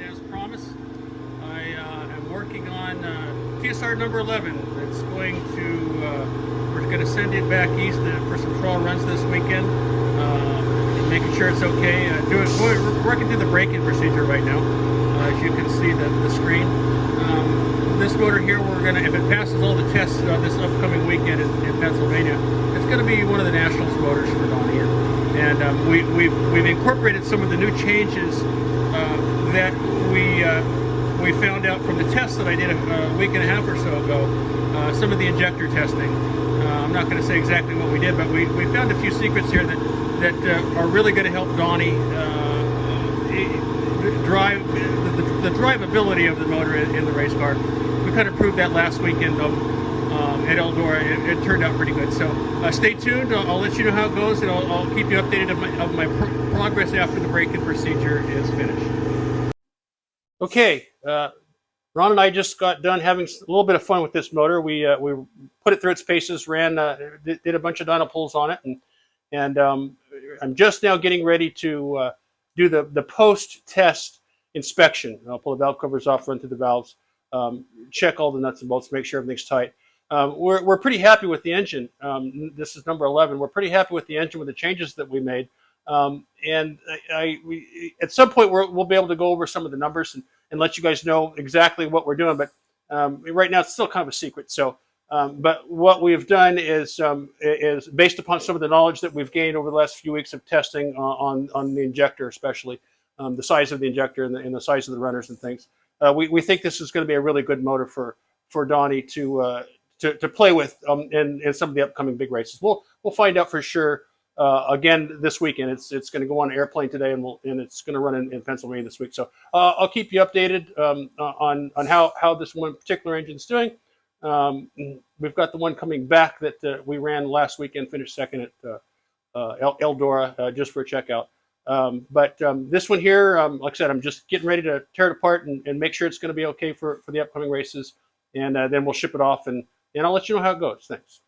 as promised, I am working on TSR number 11. It's going to, we're going to send it back east for some trial runs this weekend, making sure it's okay. We're working through the break-in procedure right now, as you can see the screen. This motor here, we're going to, if it passes all the tests this upcoming weekend in Pennsylvania, it's going to be one of the Nationals motors for Donny. And we've incorporated some of the new changes that we found out from the tests that I did a week and a half or so ago. Some of the injector testing. I'm not going to say exactly what we did, but we found a few secrets here that are really going to help Donny drive the drivability of the motor in the race car. We kind of proved that last weekend at Eldora. It turned out pretty good. So stay tuned. I'll let you know how it goes, and I'll keep you updated of my progress after the break-in procedure is finished. Okay, Ron and I just got done having a little bit of fun with this motor. We put it through its paces, did a bunch of dyno pulls on it, and I'm just now getting ready to do the post-test inspection. I'll pull the valve covers off, run through the valves, check all the nuts and bolts, make sure everything's tight. We're pretty happy with the engine. This is number 11. We're pretty happy with the engine with the changes that we made. And at some point we'll be able to go over some of the numbers and let you guys know exactly what we're doing. But right now it's still kind of a secret. So, but what we've done is based upon some of the knowledge that we've gained over the last few weeks of testing on the injector, especially the size of the injector and the size of the runners and things. We think this is going to be a really good motor for Donny to play with in some of the upcoming big races. We'll find out for sure. Again, this weekend, it's going to go on an airplane today, and it's going to run in Pennsylvania this week. So I'll keep you updated on how this one particular engine's doing. We've got the one coming back that we ran last weekend, finished second at Eldora just for a checkout. But this one here, like I said, I'm just getting ready to tear it apart and make sure it's going to be okay for the upcoming races, and then we'll ship it off, and I'll let you know how it goes. Thanks.